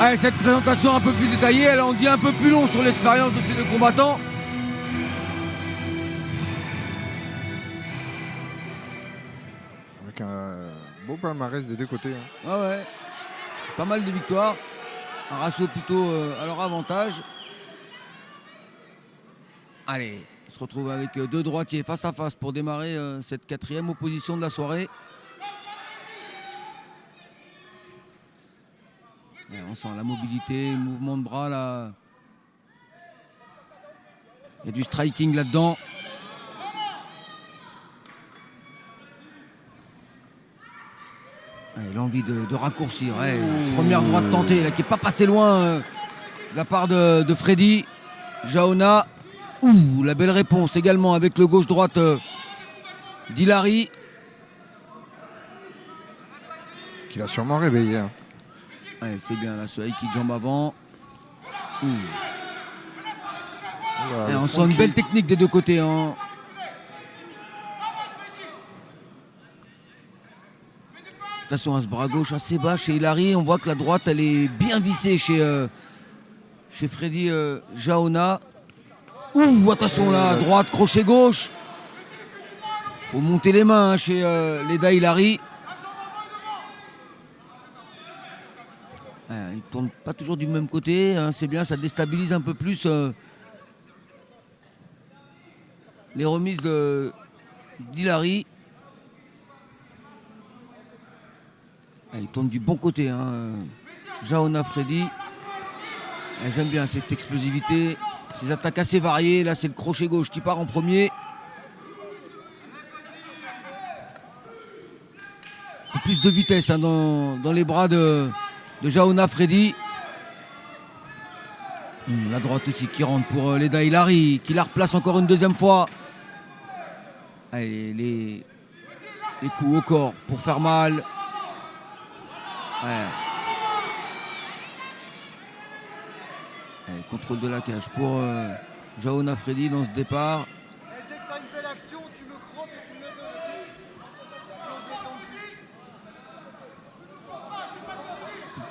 Allez, cette présentation un peu plus détaillée, elle en dit un peu plus long sur l'expérience de ces deux combattants. Avec un beau palmarès des deux côtés. Hein. Ah ouais, pas mal de victoires. Un ratio plutôt à leur avantage. Allez, on se retrouve avec deux droitiers face à face pour démarrer cette quatrième opposition de la soirée. Et on sent la mobilité, le mouvement de bras là. Il y a du striking là-dedans. L'envie de raccourcir. Ouais, première droite tentée là, qui n'est pas passée loin de la part de Freddy. Jaona. Ouh, la belle réponse également avec le gauche-droite d'Hilary. Qu'il a sûrement réveillé. Hein. Ouais, c'est bien là, ce high kick jambe avant. Ouh. Voilà, Et on sent une belle technique des deux côtés. Hein. Attention à ce bras gauche assez bas chez Hilary. On voit que la droite elle est bien vissée chez Freddy Jaona. Ouh, attention là, droite, crochet gauche. Faut monter les mains hein, chez Leda Hilary. Il ne tourne pas toujours du même côté. Hein, c'est bien, ça déstabilise un peu plus les remises d'Hilary. Il tourne du bon côté. Hein. Jaona Freddy. J'aime bien cette explosivité. Ces attaques assez variées. Là, c'est le crochet gauche qui part en premier. Un peu plus de vitesse hein, dans les bras de Jaona Freddy. La droite aussi qui rentre pour Leda Hilary, qui la replace encore une deuxième fois. Allez, les coups au corps pour faire mal. Ouais. Allez, contrôle de la cage pour Jaona Freddy dans ce départ. Dès que tu as une belle action, tu le croppes et tu le mets de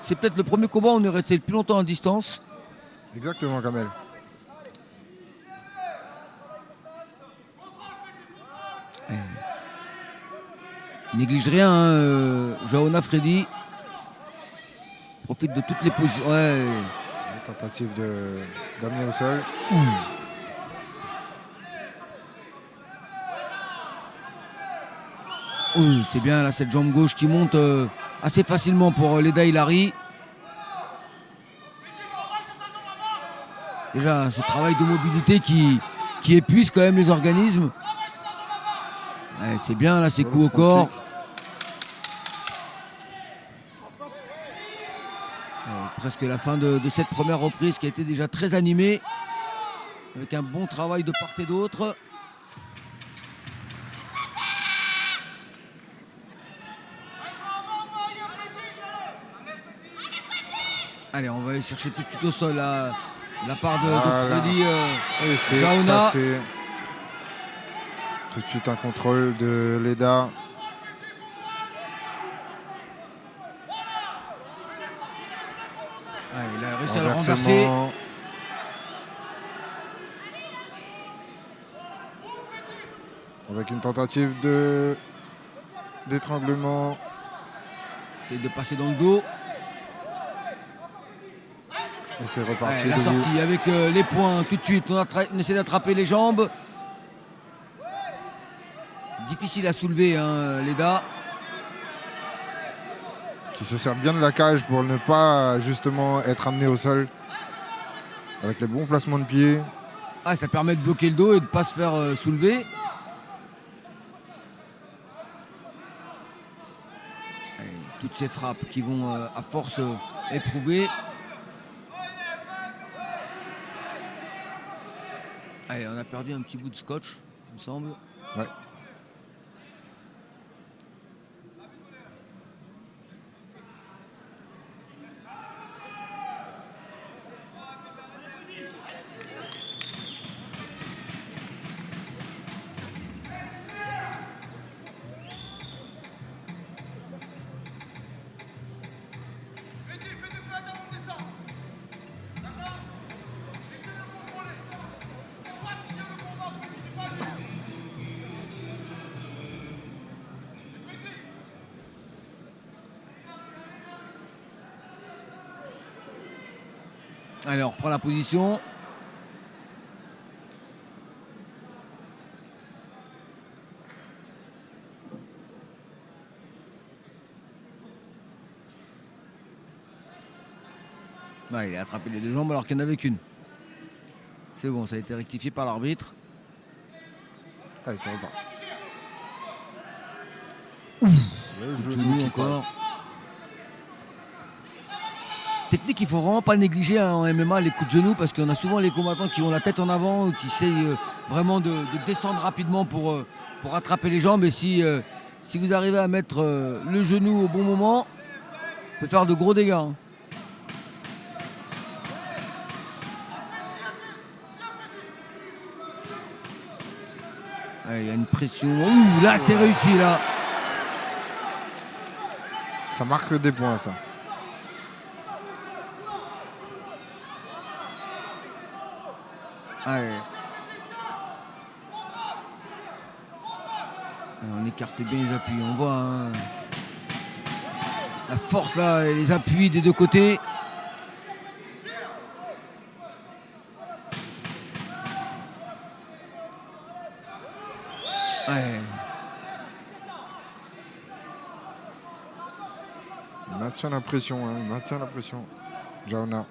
C'est peut-être le premier combat où on est resté le plus longtemps en distance. Exactement, Kamel. Il néglige rien, hein, Jaona Freddy. Profite de toutes les positions. Ouais. Tentative d'amener au sol. C'est bien là cette jambe gauche qui monte assez facilement pour Leda Hilary. Déjà ce travail de mobilité qui épuise quand même les organismes. Ouais, c'est bien là ces coups au corps. Presque la fin de cette première reprise qui a été déjà très animée. Avec un bon travail de part et d'autre. Allez, on va aller chercher tout de suite au sol la part de Freddy Jaona. Tout de suite un contrôle de Leda. Il a réussi à le renverser. Avec une tentative d'étranglement. C'est de passer dans le dos. Et c'est reparti. La sortie avec les poings tout de suite. On essaie d'attraper les jambes. Difficile à soulever, hein, Leda. Qui se sert bien de la cage pour ne pas justement être amené au sol. Avec les bons placements de pied. Ça permet de bloquer le dos et de ne pas se faire soulever. Allez, toutes ces frappes qui vont à force éprouver. Allez, on a perdu un petit bout de scotch, il me semble. Ouais. Allez, on reprend la position. Ouais, il a attrapé les deux jambes alors qu'il n'y en avait qu'une. C'est bon, ça a été rectifié par l'arbitre. Allez, c'est reparti. Le Coup de genou genou qui encore. passe. Technique, il faut vraiment pas négliger en MMA les coups de genou parce qu'on a souvent les combattants qui ont la tête en avant ou qui essayent vraiment de descendre rapidement pour attraper les jambes. Et si vous arrivez à mettre le genou au bon moment, ça peut faire de gros dégâts. Hein. Il y a une pression. Ouh, là, c'est réussi, là. Ça marque des points, ça. Allez. Alors, on écarte bien les appuis, on voit hein, la force là, et les appuis des deux côtés. Ouais. Il maintient la pression, hein. Il maintient la pression. Jaona.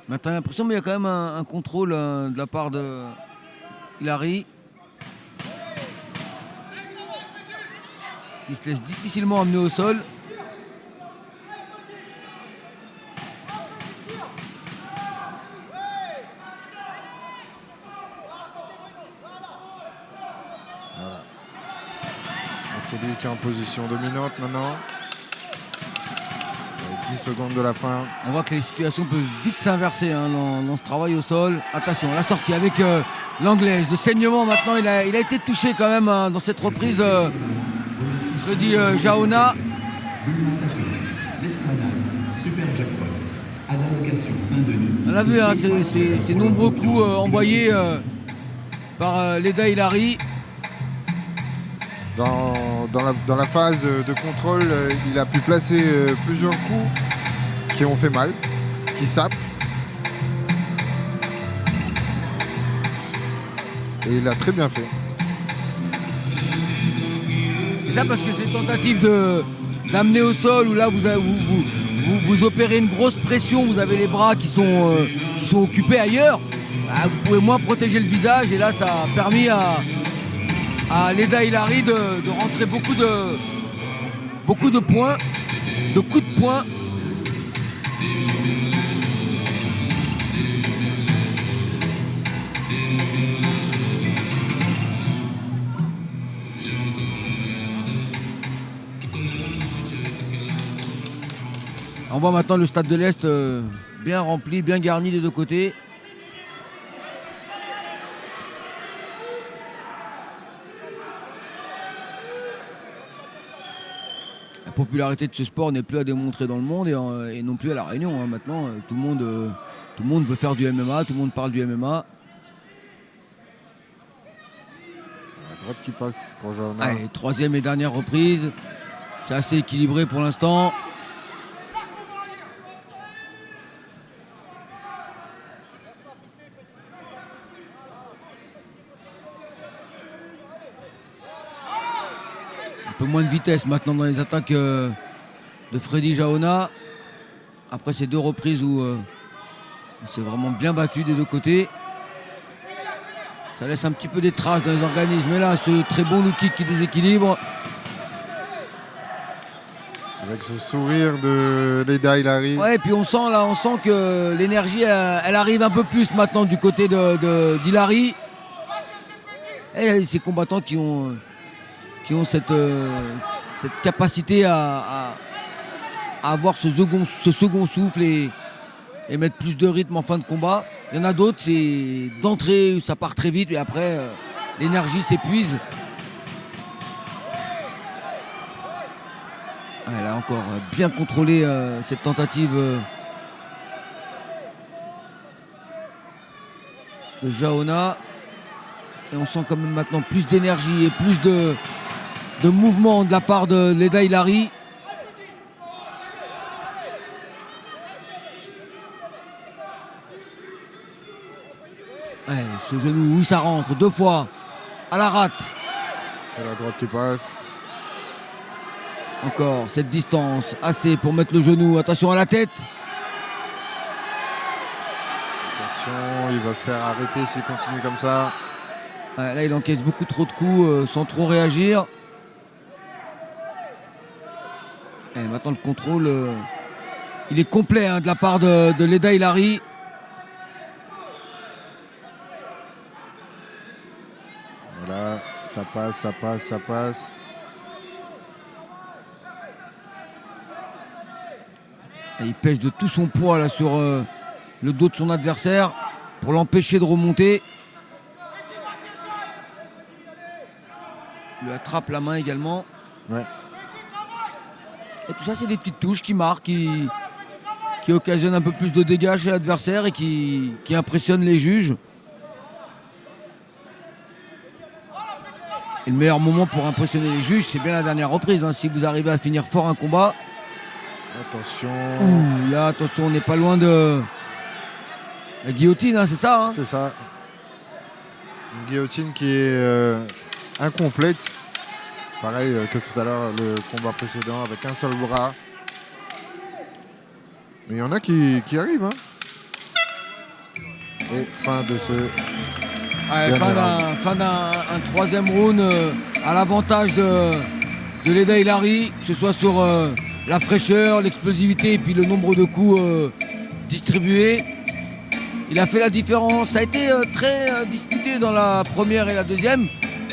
Maintenant, l'impression, mais il y a quand même un contrôle de la part de Hilary. Il se laisse difficilement amener au sol. Voilà. C'est lui qui est en position dominante maintenant. 10 secondes de la fin. On voit que les situations peuvent vite s'inverser hein, dans ce travail au sol. Attention, la sortie avec l'anglaise. Le saignement maintenant, il a été touché quand même hein, dans cette reprise. Freddy Jaona. On l'a vu, hein, ces nombreux coups envoyés par Leda Hilary. Dans la phase de contrôle, il a pu placer plusieurs coups qui ont fait mal, qui sapent. Et il a très bien fait. C'est ça parce que ces tentatives d'amener au sol où là vous opérez une grosse pression, vous avez les bras qui sont occupés ailleurs, bah, vous pouvez moins protéger le visage et là ça a permis à Leda Hilary de rentrer beaucoup de points, de coups de poing. On voit maintenant le stade de l'Est bien rempli, bien garni des deux côtés. La popularité de ce sport n'est plus à démontrer dans le monde et non plus à La Réunion. Hein. Maintenant, tout le monde veut faire du MMA, tout le monde parle du MMA. La droite qui passe pour Jaona. Allez, troisième et dernière reprise. C'est assez équilibré pour l'instant. Un peu moins de vitesse maintenant dans les attaques de Freddy Jaona. Après ces deux reprises où on s'est vraiment bien battu des deux côtés. Ça laisse un petit peu des traces dans les organismes. Et là, ce très bon low kick qui déséquilibre. Avec ce sourire de Leda Hilary. Ouais, et puis on sent que l'énergie, elle arrive un peu plus maintenant du côté d'Hilary. Et ces combattants qui ont cette capacité à avoir ce second souffle et mettre plus de rythme en fin de combat. Il y en a d'autres, c'est d'entrée, ça part très vite et après l'énergie s'épuise. Elle a encore bien contrôlé cette tentative de Jaona. Et on sent quand même maintenant plus d'énergie et plus de mouvement de la part de Leda Hilary. Ouais, ce genou, oui, ça rentre 2 fois à la rate. C'est la droite qui passe. Encore cette distance, assez pour mettre le genou. Attention à la tête. Attention, il va se faire arrêter s'il continue comme ça. Ouais, là, il encaisse beaucoup trop de coups sans trop réagir. Et maintenant, le contrôle, il est complet hein, de la part de Leda Hilary. Voilà, ça passe, ça passe, ça passe. Et il pèse de tout son poids là, sur le dos de son adversaire pour l'empêcher de remonter. Il lui attrape la main également. Ouais. Et tout ça, c'est des petites touches qui marquent, qui occasionnent un peu plus de dégâts chez l'adversaire et qui impressionnent les juges. Et le meilleur moment pour impressionner les juges, c'est bien la dernière reprise. Hein. Si vous arrivez à finir fort un combat. Attention. Ouh, là, attention, on n'est pas loin de la guillotine, hein, c'est ça hein. C'est ça. Une guillotine qui est incomplète. Pareil que tout à l'heure, le combat précédent, avec un seul bras. Mais il y en a qui arrivent. Hein. Et fin de ce... Ouais, fin d'un troisième round à l'avantage de Leda Hilary, que ce soit sur la fraîcheur, l'explosivité et puis le nombre de coups distribués. Il a fait la différence. Ça a été très disputé dans la première et la deuxième.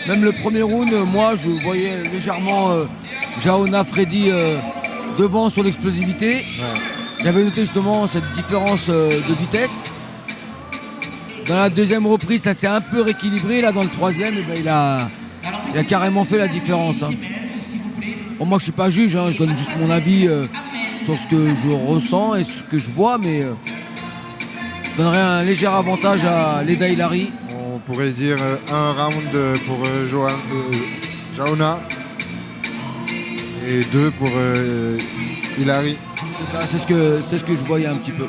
Même le premier round, moi je voyais légèrement Jaona Freddy devant sur l'explosivité. Ouais. J'avais noté justement cette différence de vitesse. Dans la deuxième reprise, ça s'est un peu rééquilibré. Là, dans le troisième, eh ben, il a carrément fait la différence. Hein. Bon, moi, je suis pas juge. Hein, je donne juste mon avis sur ce que je ressens et ce que je vois. Mais je donnerais un léger avantage à Leda Hilary. On pourrait dire un round pour Jaona et 2 pour Hilary. C'est ça, c'est ce que je voyais un petit peu.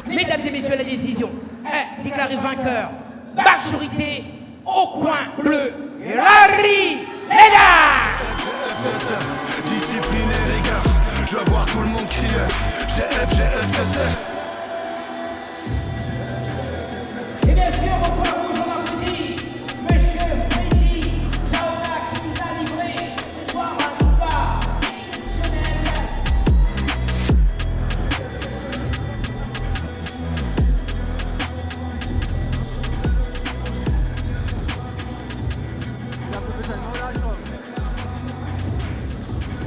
Mesdames et messieurs, la décision est déclarée vainqueur. Majorité au coin bleu. Hilary Leda. Discipliné les gars, je veux voir tout le monde crier. GF, que c'est. Et bien sûr, au coin rouge, on applaudit Monsieur Freddy Jaona qui nous a livré ce soir un combat exceptionnel.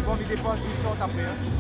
Bon, il dépasse, il sort après. Hein.